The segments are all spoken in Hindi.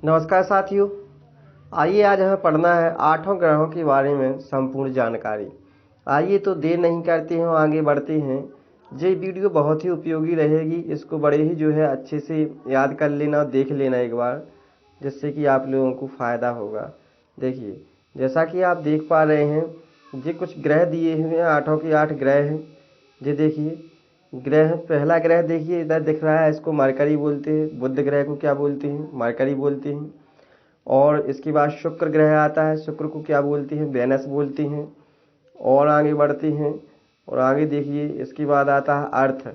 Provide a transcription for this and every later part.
नमस्कार साथियों। आइए आज हमें पढ़ना है आठों ग्रहों के बारे में संपूर्ण जानकारी। आइए तो देर नहीं करते हैं, आगे बढ़ते हैं। ये वीडियो बहुत ही उपयोगी रहेगी, इसको बड़े ही अच्छे से याद कर लेना, देख लेना एक बार, जिससे कि आप लोगों को फ़ायदा होगा। देखिए, जैसा कि आप देख पा रहे हैं, ये कुछ ग्रह दिए हुए हैं, आठों के 8 ग्रह हैं। ये देखिए ग्रह, पहला ग्रह देखिए इधर दिख रहा है, इसको मरकरी बोलते हैं। बुध ग्रह को क्या बोलते हैं? मरकरी बोलते हैं। और इसके बाद शुक्र ग्रह आता है, शुक्र को क्या बोलते हैं? वेनस बोलते हैं। और आगे बढ़ते हैं, और आगे देखिए इसके बाद आता है अर्थ।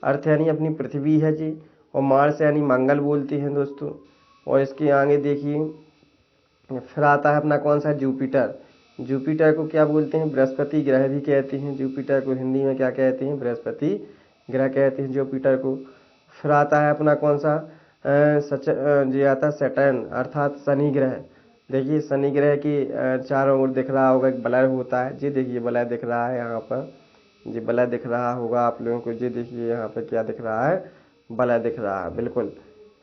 अर्थ यानी अपनी पृथ्वी है जी। और मार्स यानी मंगल बोलते हैं दोस्तों। और इसके आगे देखिए फिर आता है अपना कौन सा? जुपिटर। जुपिटर को क्या बोलते हैं? बृहस्पति ग्रह भी कहते हैं। जुपिटर को हिंदी में क्या कहते हैं? बृहस्पति ग्रह कहते हैं जुपिटर को। फिर आता है अपना कौन सा? ये आता है सैटर्न, अर्थात शनि ग्रह। देखिए शनि ग्रह की चारों ओर दिख रहा होगा एक वलय होता है। जी देखिए वलय दिख रहा है यहाँ पर, ये वलय दिख रहा होगा आप लोगों को। जी देखिए यहाँ पर क्या दिख रहा है? वलय दिख रहा है, बिल्कुल।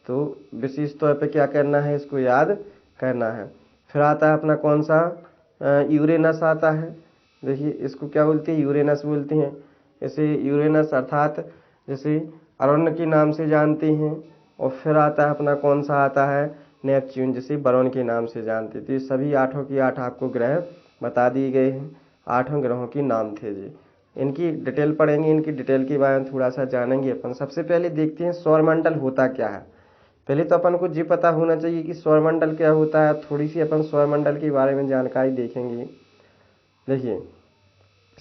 तो विशेष तौर पे क्या करना है? इसको याद करना है। फिर आता है अपना कौन सा? यूरेनस आता है। देखिए इसको क्या बोलते हैं? यूरेनस बोलते हैं। इसे यूरेनस अर्थात जैसे अरुण के नाम से जानते हैं। और फिर आता है अपना कौन सा? आता है नेपच्यून, जिसे वरुण के नाम से जानते हैं। तो ये सभी आठों की आठ आपको ग्रह बता दिए गए हैं। आठों ग्रहों के नाम थे जी। इनकी डिटेल पढ़ेंगे, इनकी डिटेल के बारे में थोड़ा सा जानेंगे अपन। सबसे पहले देखते हैं सौरमंडल होता क्या है। पहले तो अपन को ये पता होना चाहिए कि सौरमंडल क्या होता है। थोड़ी सी अपन सौरमंडल के बारे में जानकारी देखेंगे। देखिए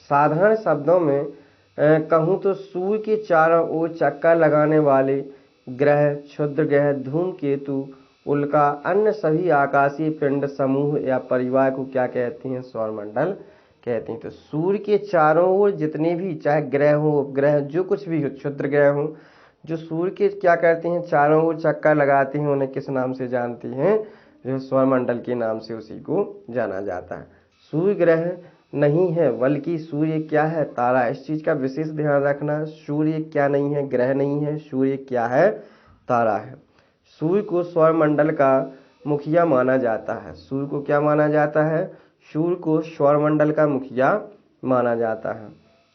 साधारण शब्दों में कहूँ तो सूर्य के चारों ओर चक्कर लगाने वाले ग्रह, क्षुद्र ग्रह, धूमकेतु, उल्का, अन्य सभी आकाशीय पिंड समूह या परिवार को क्या कहते हैं? सौरमंडल कहते हैं। तो सूर्य के चारों ओर जितने भी चाहे ग्रह हो, उपग्रह, जो कुछ भी हो, क्षुद्र ग्रह हो, जो सूर्य के क्या करते हैं? चारों ओर चक्कर लगाते हैं, उन्हें किस नाम से जानते हैं? जो सौरमंडल के नाम से उसी को जाना जाता है। सूर्य ग्रह नहीं है, बल्कि सूर्य क्या है? तारा। इस चीज का विशेष ध्यान रखना। सूर्य क्या नहीं है? ग्रह नहीं है। सूर्य क्या है? तारा है। सूर्य को सौरमंडल का मुखिया माना जाता है। सूर्य को क्या माना जाता है? सूर्य को सौरमंडल का मुखिया माना जाता है।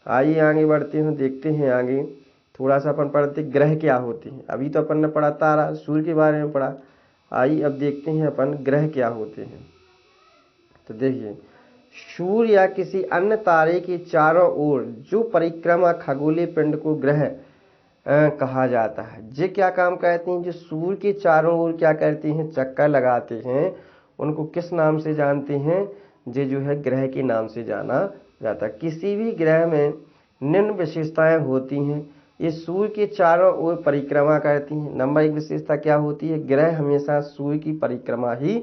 आइए आगे बढ़ते हैं, देखते हैं आगे। थोड़ा सा अपन पढ़ते ग्रह क्या होते हैं। अभी तो अपन ने पढ़ा तारा, सूर्य के बारे में पढ़ा। आइए अब देखते हैं अपन ग्रह क्या होते हैं। तो देखिए सूर्य या किसी अन्य तारे के चारों ओर जो परिक्रमा खगोलीय पिंड को ग्रह कहा जाता है। ये क्या काम करते हैं? जो सूर्य के चारों ओर क्या करते हैं? चक्कर लगाते हैं, उनको किस नाम से जानते हैं? ये जो है ग्रह के नाम से जाना जाता है। किसी भी ग्रह में निम्न विशेषताएं होती हैं। ये सूर्य के चारों ओर परिक्रमा करती हैं। नंबर 1 विशेषता क्या होती है? ग्रह हमेशा सूर्य की परिक्रमा ही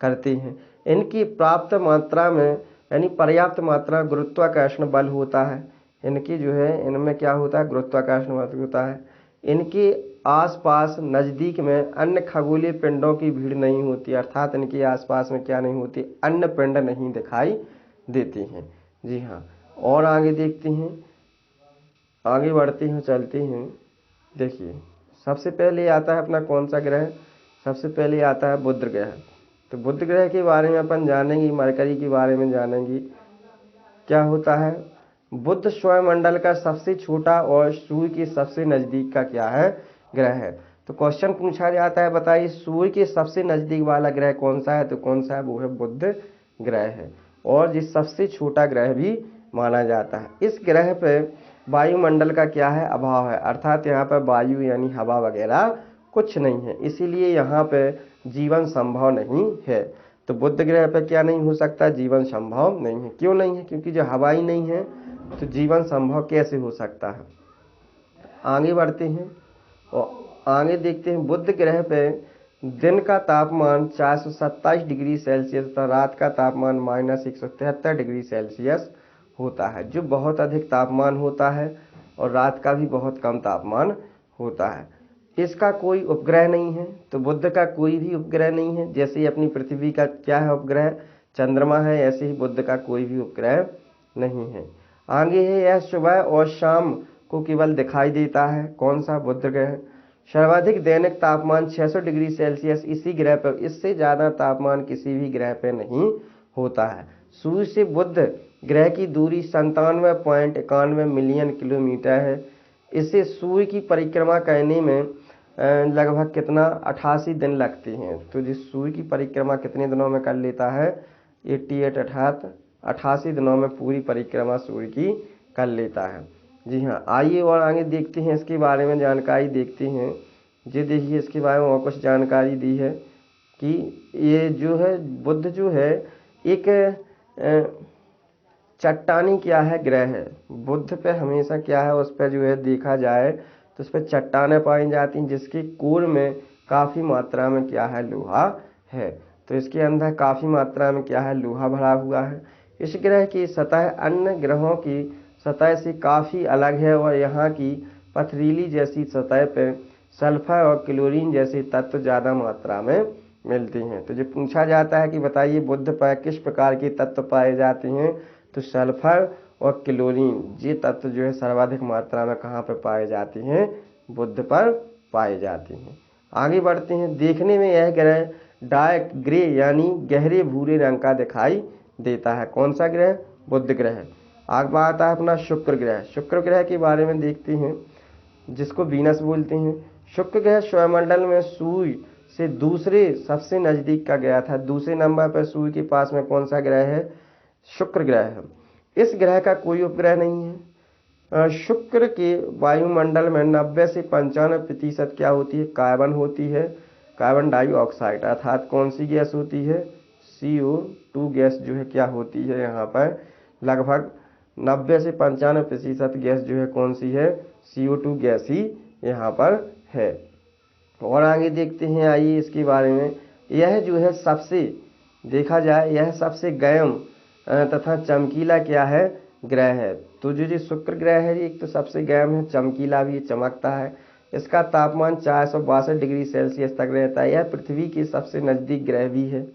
करते हैं। इनकी प्राप्त मात्रा में यानी पर्याप्त मात्रा गुरुत्वाकर्षण बल होता है। इनकी जो है इनमें क्या होता है? गुरुत्वाकर्षण बल होता है। इनके आसपास नज़दीक में अन्य खगोलीय पिंडों की भीड़ नहीं होती, अर्थात इनके आसपास में क्या नहीं होती? अन्य पिंड नहीं दिखाई देते हैं। जी हाँ। और आगे देखते हैं, आगे बढ़ते हैं, चलते हैं। देखिए सबसे पहले आता है अपना कौन सा ग्रह? सबसे पहले आता है बुध ग्रह। तो बुध ग्रह के बारे में अपन जानेंगे, मरकरी के बारे में जानेंगे। क्या होता है? बुध सौरमंडल का सबसे छोटा और सूर्य के सबसे नजदीक का क्या है? ग्रह है। तो क्वेश्चन पूछा जाता है, बताइए सूर्य के सबसे नजदीक वाला ग्रह कौन सा है? तो कौन सा है? वो है बुध ग्रह है। और जिस सबसे छोटा ग्रह भी माना जाता है। इस ग्रह पे वायुमंडल का क्या है? अभाव है, अर्थात यहाँ पर वायु यानी हवा वगैरह कुछ नहीं है, इसीलिए यहाँ पे जीवन संभव नहीं है। तो बुध ग्रह पर क्या नहीं हो सकता? जीवन संभव नहीं है। क्यों नहीं है? क्योंकि जो हवा ही नहीं है तो जीवन संभव कैसे हो सकता है? आगे बढ़ते हैं और आगे देखते हैं। बुध ग्रह पे दिन का तापमान 427 डिग्री सेल्सियस तथा रात का तापमान -173 डिग्री सेल्सियस होता है, जो बहुत अधिक तापमान होता है। और रात का भी बहुत कम तापमान होता है। इसका कोई उपग्रह नहीं है। तो बुध का कोई भी उपग्रह नहीं है। जैसे ही अपनी पृथ्वी का क्या है उपग्रह? चंद्रमा है, ऐसे ही बुध का कोई भी उपग्रह नहीं है। आगे है, यह सुबह और शाम को केवल दिखाई देता है। कौन सा? बुध ग्रह सर्वाधिक दैनिक तापमान 600 डिग्री सेल्सियस इसी ग्रह पर, इससे ज़्यादा तापमान किसी भी ग्रह पर नहीं होता है। सूर्य से बुध ग्रह की दूरी 97.91 मिलियन किलोमीटर है। इसे सूर्य की परिक्रमा करने में लगभग कितना 88 दिन लगते हैं। तो जिस सूर्य की परिक्रमा कितने दिनों में कर लेता है 88, अर्थात 88 दिनों में पूरी परिक्रमा सूर्य की कर लेता है। जी हाँ, आइए और आगे देखते हैं, इसके बारे में जानकारी देखते हैं। ये देखिए इसके बारे में और कुछ जानकारी दी है कि ये जो है बुध जो है एक चट्टानी क्या है ग्रह है। बुध पे हमेशा क्या है, उस पर जो है देखा जाए तो उस पर चट्टानें पाई जाती हैं जिसके कोर में काफ़ी मात्रा में क्या है लोहा है। तो इसके अंदर काफ़ी मात्रा में क्या है लोहा भरा हुआ है। इस ग्रह की सतह अन्य ग्रहों की सतह से काफ़ी अलग है और यहाँ की पथरीली जैसी सतह पर सल्फर और क्लोरीन जैसे तत्व ज़्यादा मात्रा में मिलते हैं। तो जो पूछा जाता है कि बताइए बुध पर किस प्रकार के तत्व पाए जाते हैं, तो सल्फर और क्लोरीन ये तत्व जो है सर्वाधिक मात्रा में कहाँ पर पाए जाते हैं, बुध पर पाए जाते हैं। आगे बढ़ते हैं। देखने में यह ग्रह डार्क ग्रे यानी गहरे भूरे रंग का दिखाई देता है। कौन सा ग्रह, बुध ग्रह। आगे आता है अपना शुक्र ग्रह। शुक्र ग्रह के बारे में देखते हैं, जिसको वीनस बोलते हैं। शुक्र ग्रह सौरमंडल में सूर्य से दूसरे सबसे नजदीक का ग्रह था। दूसरे नंबर पर सूर्य के पास में कौन सा ग्रह है, शुक्र ग्रह है। इस ग्रह का कोई उपग्रह नहीं है। शुक्र के वायुमंडल में 90 से 95% क्या होती है, कार्बन होती है, कार्बन डाइऑक्साइड, अर्थात कौन सी गैस होती है, CO2 गैस जो है क्या होती है यहाँ पर लगभग 90 से 95% गैस जो है कौन सी है, CO2 गैस ही यहाँ पर है। और आगे देखते हैं, आइए इसके बारे में। यह जो है सबसे देखा जाए यह सबसे गर्म तथा चमकीला क्या है, ग्रह है। तो जो शुक्र ग्रह है एक तो सबसे गर्म है, चमकीला भी चमकता है। इसका तापमान 462 डिग्री सेल्सियस तक रहता है। यह पृथ्वी के सबसे नज़दीक ग्रह भी है।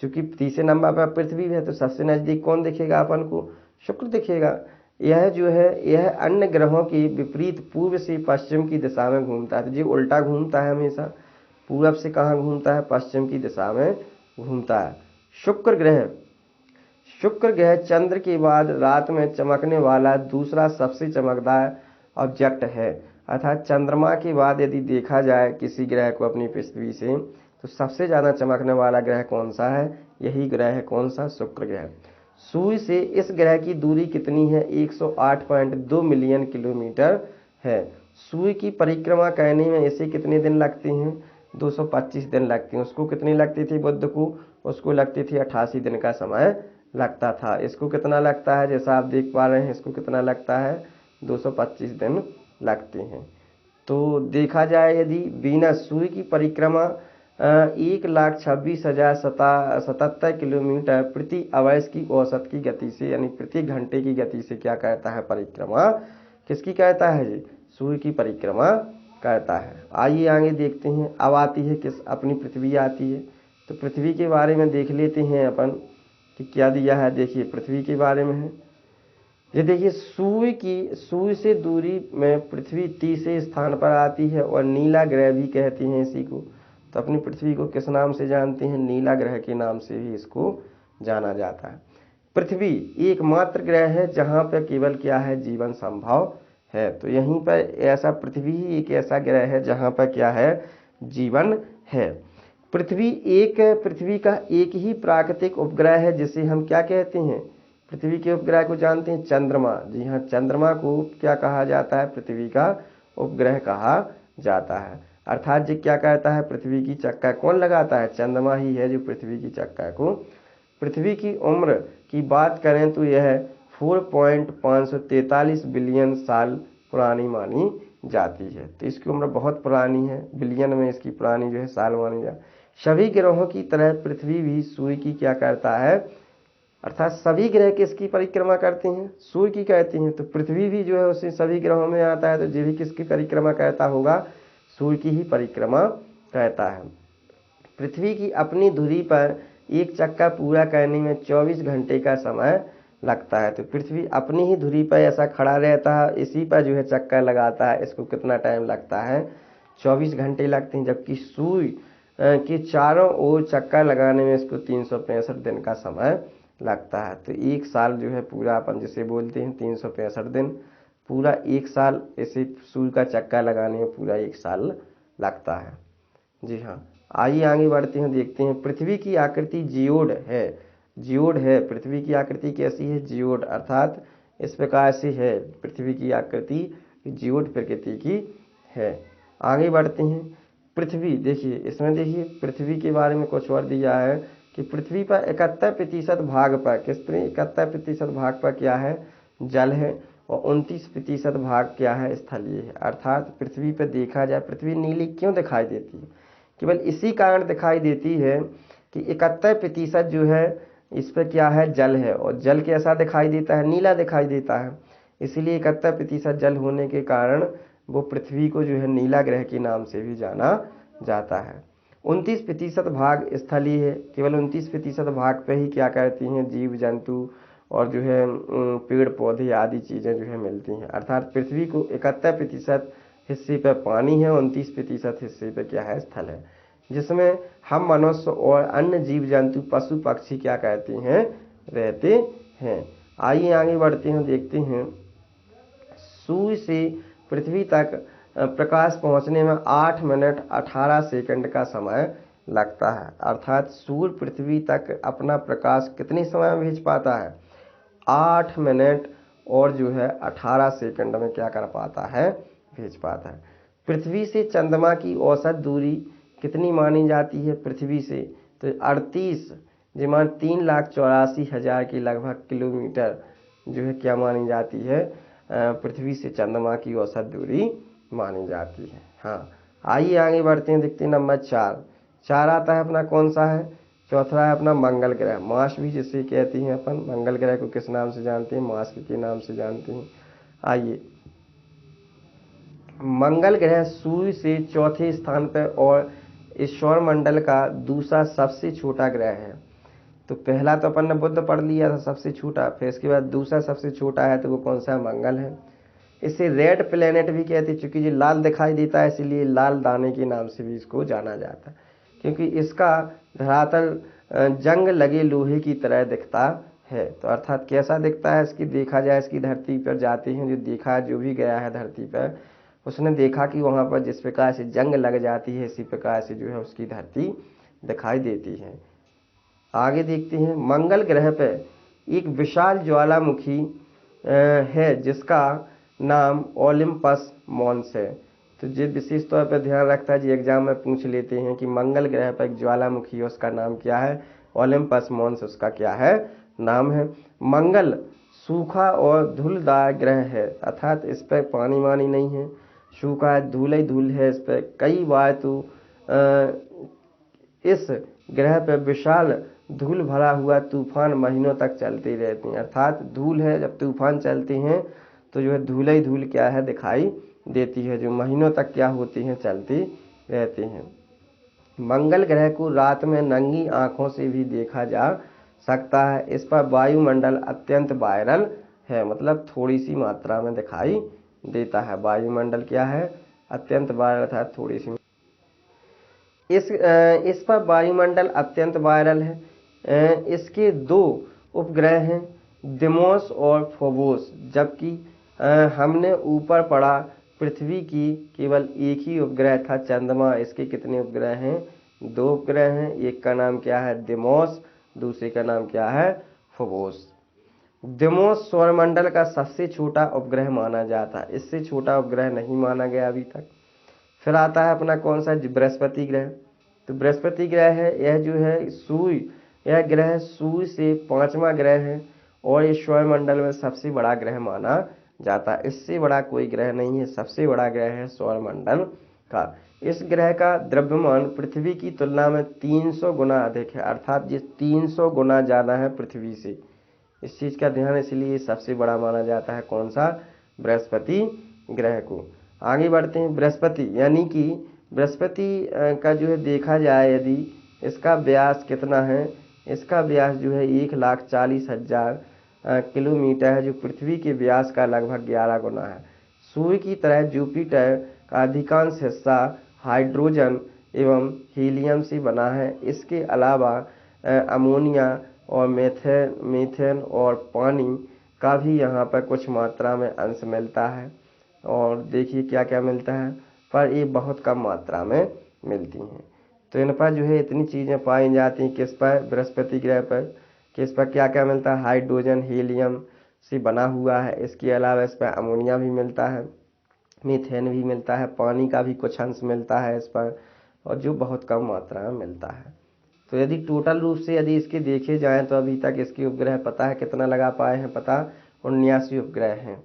चूँकि तीसरे नंबर पर पृथ्वी है तो सबसे नज़दीक कौन दिखेगा अपन को, शुक्र दिखेगा। यह जो है यह अन्य ग्रहों के विपरीत पूर्व से पश्चिम की दिशा में घूमता है। तो ये उल्टा घूमता है हमेशा, पूरब से कहाँ घूमता है, पश्चिम की दिशा में घूमता है। शुक्र ग्रह चंद्र के बाद रात में चमकने वाला दूसरा सबसे चमकदार ऑब्जेक्ट है। अर्थात चंद्रमा के बाद यदि देखा जाए किसी ग्रह को अपनी पृथ्वी से, तो सबसे ज़्यादा चमकने वाला ग्रह कौन सा है, यही ग्रह है कौन सा, शुक्र ग्रह। सूर्य से इस ग्रह की दूरी कितनी है, 108.2 मिलियन किलोमीटर है। सूर्य की परिक्रमा करने में इसे कितने दिन लगते हैं, 225 दिन लगते हैं। उसको कितने लगते थे बुध को, उसको लगते थे 88 दिन का समय लगता था। इसको कितना लगता है, जैसा आप देख पा रहे हैं, इसको कितना लगता है, 225 दिन लगते हैं। तो देखा जाए यदि वीनस सूर्य की परिक्रमा 1,26,077 किलोमीटर प्रति आवर्ष की औसत की गति से यानी प्रति घंटे की गति से क्या करता है, परिक्रमा किसकी करता है जी, सूर्य की परिक्रमा करता है। आइए आगे देखते हैं। अब आती है किस, अपनी पृथ्वी आती है। तो पृथ्वी के बारे में देख लेते हैं अपन कि क्या दिया है। देखिए पृथ्वी के बारे में है, ये देखिए सूर्य से दूरी में पृथ्वी तीसरे स्थान पर आती है और नीला ग्रह भी कहते हैं इसी को। तो अपनी पृथ्वी को किस नाम से जानते हैं, नीला ग्रह के नाम से भी इसको जाना जाता है। पृथ्वी एकमात्र ग्रह है जहाँ पर केवल क्या है, जीवन संभव है। तो यहीं पर ऐसा पृथ्वी ही एक ऐसा ग्रह है जहाँ पर क्या है, जीवन है। पृथ्वी का एक ही प्राकृतिक उपग्रह है जिसे हम क्या कहते हैं, पृथ्वी के उपग्रह को जानते हैं, चंद्रमा। जी हाँ, चंद्रमा को क्या कहा जाता है, पृथ्वी का उपग्रह कहा जाता है। अर्थात जो क्या कहता है, पृथ्वी की चक्कर कौन लगाता है, चंद्रमा ही है जो पृथ्वी की चक्कर को। पृथ्वी की उम्र की बात करें तो यह 4.543 बिलियन साल पुरानी मानी जाती है। तो इसकी उम्र बहुत पुरानी है, बिलियन में इसकी पुरानी जो है साल मानी जाती है। सभी ग्रहों की तरह पृथ्वी भी सूर्य की क्या करता है, अर्थात सभी ग्रह किसकी परिक्रमा करते हैं, सूर्य की करते हैं। तो पृथ्वी भी जो है उसे सभी ग्रहों में आता है, तो ये भी किसकी परिक्रमा करता होगा, सूर्य की ही परिक्रमा करता है। पृथ्वी की अपनी धुरी पर एक चक्कर पूरा करने में 24 घंटे का समय लगता है। तो पृथ्वी अपनी ही धुरी पर ऐसा खड़ा रहता है, इसी पर जो है चक्कर लगाता है, इसको कितना टाइम लगता है, 24 घंटे लगते हैं, जबकि सूर्य के चारों ओर चक्कर लगाने में इसको 365 दिन का समय लगता है। तो एक साल जो है पूरा, अपन जिसे बोलते हैं 365 दिन, पूरा एक साल इसे सूर्य का चक्कर लगाने में पूरा एक साल लगता है। जी हाँ, आइए आगे बढ़ते हैं, देखते हैं। पृथ्वी की आकृति जियोड है। जियोड है, पृथ्वी की आकृति कैसी है? जियोड, अर्थात इस प्रकार से है पृथ्वी की आकृति, जियोड प्रकृति की है। आगे बढ़ते हैं। पृथ्वी, देखिए इसमें देखिए पृथ्वी के बारे में कुछ और दिया है कि पृथ्वी पर 71% भाग पर, कितने 71% भाग पर क्या है? जल है, और 29% भाग क्या है? स्थलीय है। अर्थात पृथ्वी पर देखा जाए, पृथ्वी नीली क्यों दिखाई देती है? केवल इसी कारण दिखाई देती है कि 71% जो है इस पर क्या है? जल है, और जल कैसा दिखाई देता है? नीला दिखाई देता है। इसीलिए 71% जल होने के कारण वो पृथ्वी को जो है नीला ग्रह के नाम से भी जाना जाता है। 29% भाग स्थलीय है, केवल 29% भाग पे ही क्या करती हैं? जीव जंतु और जो है पेड़ पौधे आदि चीज़ें जो है मिलती हैं। अर्थात पृथ्वी को 71% हिस्से पर पानी है, 29% हिस्से पर क्या है? स्थल है, जिसमें हम मनुष्य और अन्य जीव जंतु पशु पक्षी क्या कहते हैं? रहते हैं। आइए आगे बढ़ते हैं, देखते हैं। सूर्य से पृथ्वी तक प्रकाश पहुंचने में 8 मिनट 18 सेकंड का समय लगता है। अर्थात सूर्य पृथ्वी तक अपना प्रकाश कितने समय में भेज पाता है? 8 मिनट और जो है 18 सेकंड में क्या कर पाता है? भेज पाता है। पृथ्वी से चंद्रमा की औसत दूरी कितनी मानी जाती है? पृथ्वी से तो 38 जिमान 3,84,000 के लगभग किलोमीटर जो है क्या मानी जाती है? पृथ्वी से चंद्रमा की औसत दूरी मानी जाती है। हाँ, आइए आगे बढ़ते हैं, देखते हैं। नंबर 4 आता है अपना, कौन सा है? चौथा है अपना मंगल ग्रह, मार्स भी जिसे कहते हैं अपन। मंगल ग्रह को किस नाम से जानते हैं? मार्स के नाम से जानते हैं। आइए, मंगल ग्रह सूर्य से चौथे स्थान पर और इस सौरमंडल का दूसरा सबसे छोटा ग्रह है। तो पहला तो अपन ने बुध पढ़ लिया था सबसे छोटा, फिर इसके बाद दूसरा सबसे छोटा है, तो वो कौन सा? मंगल है। इसे रेड प्लेनेट भी कहते हैं, चूंकि ये लाल दिखाई देता है इसलिए लाल दाने के नाम से भी इसको जाना जाता है, क्योंकि इसका धरातल जंग लगे लोहे की तरह दिखता है। तो अर्थात कैसा दिखता है? इसकी देखा जाए, इसकी धरती पर जाते हैं, जो देखा जो भी गया है धरती पर, उसने देखा कि वहाँ पर जिस प्रकार से जंग लग जाती है, इसी प्रकार से जो है उसकी धरती दिखाई देती है। आगे देखते हैं। मंगल ग्रह पर एक विशाल ज्वालामुखी है जिसका नाम ओलिम्पस मॉन्स है। तो ये विशेष तौर पर ध्यान रखता है, जी एग्जाम में पूछ लेते हैं कि मंगल ग्रह पर एक ज्वालामुखी है, उसका नाम क्या है? ओलिम्पस मॉन्स उसका क्या है? नाम है। मंगल सूखा और धूलदार ग्रह है, अर्थात इस पर पानी वानी नहीं है, सूखा है, धूल ही धूल है। इस पर कई बार तो इस ग्रह पर विशाल धूल भरा हुआ तूफान महीनों तक चलते रहते हैं। अर्थात धूल है, जब तूफान चलते हैं तो जो है धूल ही धूल क्या है? दिखाई देती है, जो महीनों तक क्या होती हैं? चलती रहती हैं। मंगल ग्रह को रात में नंगी आंखों से भी देखा जा सकता है। इस पर वायुमंडल अत्यंत वायरल है, मतलब थोड़ी सी मात्रा में दिखाई देता है। वायुमंडल क्या है? अत्यंत वायरल, अर्थात थोड़ी सी। इस पर वायुमंडल अत्यंत वायरल है। इसके 2 उपग्रह हैं, डिमोस और फोबोस, जबकि हमने ऊपर पढ़ा पृथ्वी की केवल एक ही उपग्रह था, चंद्रमा। इसके कितने उपग्रह हैं? 2 उपग्रह हैं। एक का नाम क्या है? डिमोस, दूसरे का नाम क्या है? फोबोस। डिमोस सौरमंडल का सबसे छोटा उपग्रह माना जाता है, इससे छोटा उपग्रह नहीं माना गया अभी तक। फिर आता है अपना कौन सा? बृहस्पति ग्रह। तो बृहस्पति ग्रह है, यह जो है सूर्य, यह ग्रह सूर्य से 5वां ग्रह है और ये सौरमंडल में सबसे बड़ा ग्रह माना जाता है। इससे बड़ा कोई ग्रह नहीं है, सबसे बड़ा ग्रह है सौरमंडल का। इस ग्रह का द्रव्यमान पृथ्वी की तुलना में 300 गुना अधिक है, अर्थात ये 300 गुना ज़्यादा है पृथ्वी से। इस चीज़ का ध्यान, इसलिए सबसे बड़ा माना जाता है कौन सा? बृहस्पति ग्रह को। आगे बढ़ते हैं। बृहस्पति यानी कि बृहस्पति का जो है देखा जाए, यदि इसका व्यास कितना है? इसका व्यास जो है 1,40,000 किलोमीटर है, जो पृथ्वी के व्यास का लगभग 11 गुना है। सूर्य की तरह जुपिटर का अधिकांश हिस्सा हाइड्रोजन एवं हीलियम से बना है। इसके अलावा अमोनिया और मीथेन और पानी का भी यहाँ पर कुछ मात्रा में अंश मिलता है। और देखिए क्या क्या मिलता है, पर ये बहुत कम मात्रा में मिलती हैं। तो इन पर जो है इतनी चीज़ें पाई जाती हैं। किस पर? बृहस्पति ग्रह पर। किस पर क्या क्या मिलता है? हाइड्रोजन हीलियम से बना हुआ है। इसके अलावा इस पर अमोनिया भी मिलता है, मीथेन भी मिलता है, पानी का भी कुछ अंश मिलता है इस पर, और जो बहुत कम मात्रा में मिलता है। तो यदि टोटल रूप से यदि इसके देखे जाएं तो अभी तक इसके उपग्रह पता है कितना लगा पाए हैं? पता 79 उपग्रह हैं,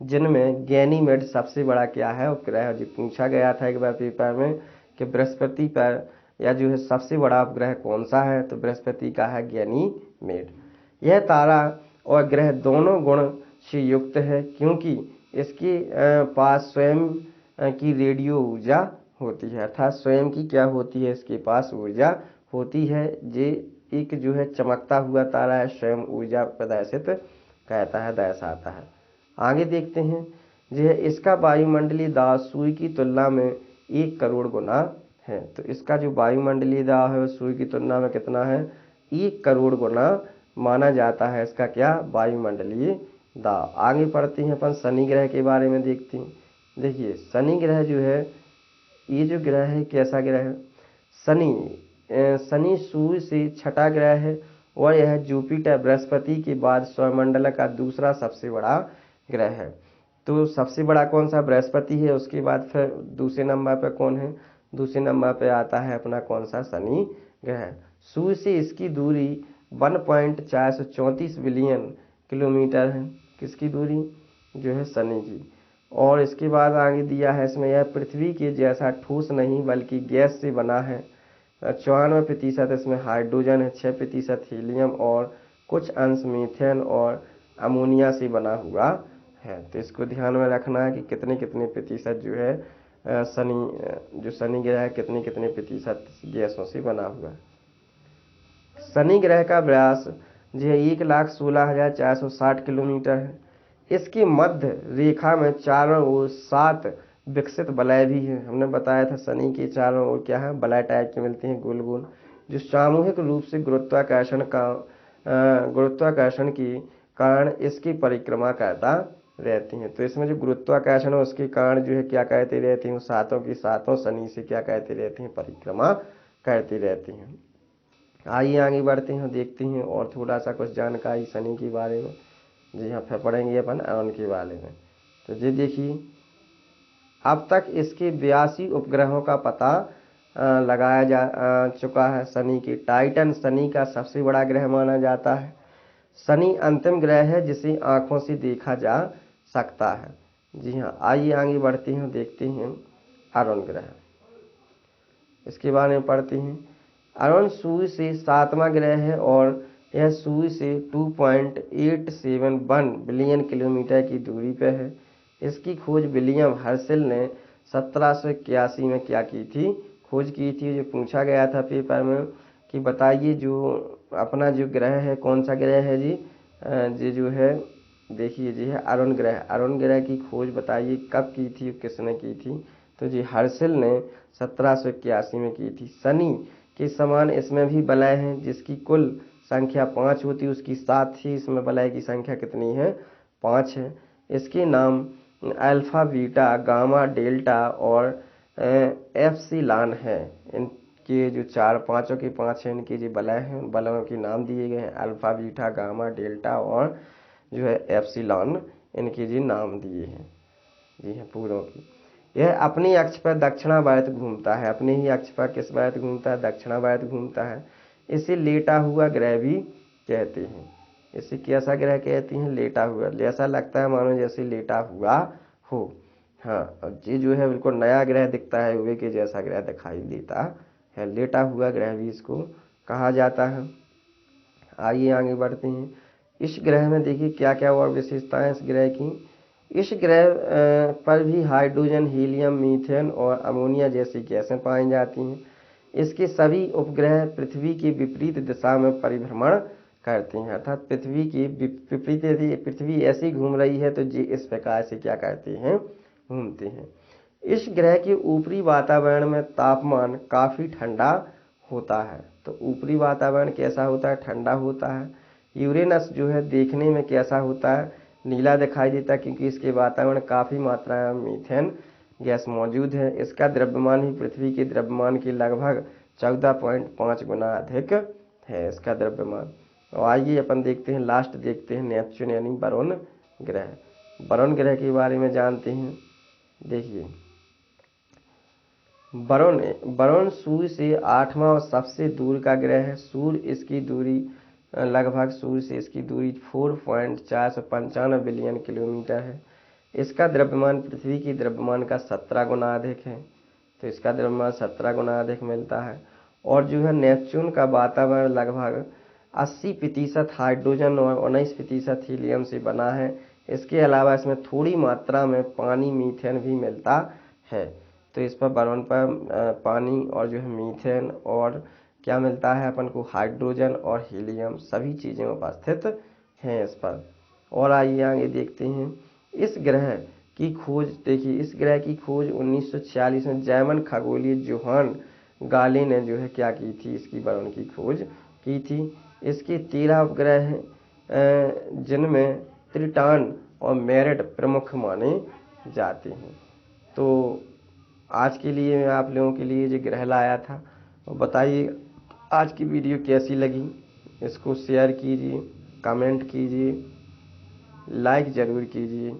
जिनमें गैनीमेड सबसे बड़ा क्या है? उपग्रह। जो पूछा गया था एक बार पेपर में कि बृहस्पति पर या जो है सबसे बड़ा उपग्रह कौन सा है, तो बृहस्पति का है गैनीमेड। यह तारा और ग्रह दोनों गुण से युक्त है, क्योंकि इसके पास स्वयं की रेडियो ऊर्जा होती है, अर्थात स्वयं की क्या होती है? इसके पास ऊर्जा होती है। ये एक जो है चमकता हुआ तारा है, स्वयं ऊर्जा प्रदर्शित कहता है, दर्शाता है। आगे देखते हैं, जो है इसका वायुमंडलीय दाब सूर्य की तुलना में 1 करोड़ गुना है। तो इसका जो वायुमंडलीय दाब है वो सूर्य की तुलना में कितना है? 1 करोड़ गुना माना जाता है इसका क्या? वायुमंडलीय दाब। आगे पढ़ते हैं अपन शनि ग्रह के बारे में देखते हैं। देखिए शनि ग्रह जो है, ये जो ग्रह है कैसा ग्रह है? शनि सूर्य से छठा ग्रह है और यह जुपिटर बृहस्पति के बाद सौरमंडल का दूसरा सबसे बड़ा ग्रह है। तो सबसे बड़ा कौन सा? बृहस्पति है। उसके बाद फिर दूसरे नंबर पर कौन है? दूसरे नंबर पर आता है अपना कौन सा? शनि ग्रह। सूर्य से इसकी दूरी 1.434 बिलियन किलोमीटर है। किसकी दूरी? जो है शनि की। और इसके बाद आगे दिया है इसमें, यह पृथ्वी के जैसा ठोस नहीं बल्कि गैस से बना है। 94% इसमें हाइड्रोजन है, 6% हीलियम और कुछ अंश मीथेन और अमोनिया से बना हुआ है। तो इसको ध्यान में रखना है कि कितने कितने प्रतिशत जो है शनि ग्रह है, कितने कितने प्रतिशत गैसों से बना हुआ है। शनि ग्रह का व्यास जो है 1,16,460 किलोमीटर है। इसकी मध्य रेखा में चारों ओर 7 विकसित वलय भी हैं। हमने बताया था शनि के चारों ओर क्या है? वलय टाइप के मिलते हैं, गोल गोल, जो सामूहिक रूप से गुरुत्वाकर्षण के कारण इसकी परिक्रमा करता रहती हैं। तो इसमें जो गुरुत्वाकर्षण है उसके कारण जो है क्या कहते रहती हैं? सातों की सातों शनि से क्या कहते रहती हैं? परिक्रमा करती रहती हैं। आइए आगे बढ़ते हैं, देखते हैं और थोड़ा सा कुछ जानकारी शनि के बारे में। जी हाँ, फिर पढ़ेंगे अपन अरुण के बारे में। तो जी देखिए, अब तक इसके 82 उपग्रहों का पता लगाया जा चुका है। शनि की टाइटन शनि का सबसे बड़ा ग्रह माना जाता है। शनि अंतिम ग्रह है जिसे आंखों से देखा जा सकता है। जी हाँ, आइए आगे बढ़ते हैं, देखते हैं अरुण ग्रह। इसके बारे में पढ़ते हैं। अरुण सूर्य से 7वां ग्रह है और यह सूर्य से 2.871 बिलियन किलोमीटर की दूरी पर है। इसकी खोज विलियम हर्शल ने 1781 में क्या की थी? खोज की थी। जो पूछा गया था पेपर में कि बताइए जो अपना जो ग्रह है कौन सा ग्रह है जी? जी जो है देखिए जी है अरुण ग्रह। अरुण ग्रह की खोज बताइए कब की थी, किसने की थी? तो जी हर्शल ने 1781 में की थी। शनि के समान इसमें भी वलय हैं, जिसकी कुल संख्या 5 होती है, उसकी साथ ही इसमें वलय की संख्या कितनी है? 5 है। इसके नाम अल्फा, बीटा, गामा, डेल्टा और एप्सिलॉन है। इनके जो पांचों के 5 हैं, इनके जो वलय हैं, वलयों के नाम दिए गए हैं अल्फा, बीटा, गामा, डेल्टा और जो है एप्सिलॉन, इनके जी नाम दिए हैं। जी हाँ, पूरों की। यह अपनी अक्ष पर दक्षिणावर्त घूमता है। अपने ही अक्ष पर किस वर्त घूमता है? दक्षिणावर्त घूमता है। इसे लेटा हुआ ग्रह भी कहते हैं। इसे कैसा ग्रह कहते हैं? लेटा हुआ। ऐसा लगता है मानो जैसे लेटा हुआ हो। हाँ, और ये जो है बिल्कुल नया ग्रह दिखता है, हुए के जैसा ग्रह दिखाई देता है। लेटा हुआ ग्रह भी इसको कहा जाता है। आइए आगे बढ़ते हैं। इस ग्रह में देखिए क्या क्या और विशेषताएं इस ग्रह की। इस ग्रह पर भी हाइड्रोजन, हीलियम, मीथेन और अमोनिया जैसी गैसें पाई जाती हैं। इसके सभी उपग्रह पृथ्वी की विपरीत दिशा में परिभ्रमण करते हैं, अर्थात पृथ्वी की विपरीत यदि पृथ्वी ऐसी घूम रही है तो जी इस प्रकार से क्या करते हैं? घूमते हैं। इस ग्रह के ऊपरी वातावरण में तापमान काफ़ी ठंडा होता है। तो ऊपरी वातावरण कैसा होता है? ठंडा होता है। यूरेनस जो है देखने में कैसा होता है? नीला दिखाई देता है, क्योंकि इसके वातावरण काफ़ी मात्रा में मीथेन गैस मौजूद है। इसका द्रव्यमान भी पृथ्वी के द्रव्यमान के लगभग 14.5 गुना अधिक है इसका द्रव्यमान। और आइए अपन देखते हैं, लास्ट देखते हैं नेपच्यून यानी वरुण ग्रह। वरुण ग्रह के बारे में जानते हैं। देखिए, वरुण सूर्य से 8वां और सबसे दूर का ग्रह है। सूर्य इसकी दूरी लगभग सूर्य से इसकी दूरी 4.495 बिलियन किलोमीटर है। इसका द्रव्यमान पृथ्वी की द्रव्यमान का 17 गुना अधिक है। तो इसका द्रव्यमान 17 गुना अधिक मिलता है। और जो है नेपच्यून का वातावरण लगभग 80% हाइड्रोजन और 19% हीलियम से बना है। इसके अलावा इसमें थोड़ी मात्रा में पानी मीथेन भी मिलता है। तो इस पर वरुण पर पानी और जो है मीथेन और क्या मिलता है अपन को? हाइड्रोजन और हीलियम सभी चीज़ें उपस्थित हैं इस पर। और आइए आगे देखते हैं इस ग्रह की खोज। देखिए, इस ग्रह की खोज 1946 में जर्मन खगोलीय जोहान गाले ने जो है क्या की थी? इसकी वरुण की खोज की थी। इसके 13 उपग्रह हैं, जिनमें ट्रिटॉन और मेरिट प्रमुख माने जाते हैं। तो आज के लिए मैं आप लोगों के लिए जो ग्रह लाया था, बताइए आज की वीडियो कैसी लगी। इसको शेयर कीजिए, कमेंट कीजिए, लाइक ज़रूर कीजिए।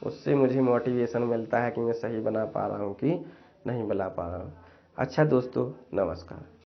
उससे मुझे मोटिवेशन मिलता है कि मैं सही बना पा रहा हूँ कि नहीं बना पा रहा हूँ। अच्छा दोस्तों, नमस्कार।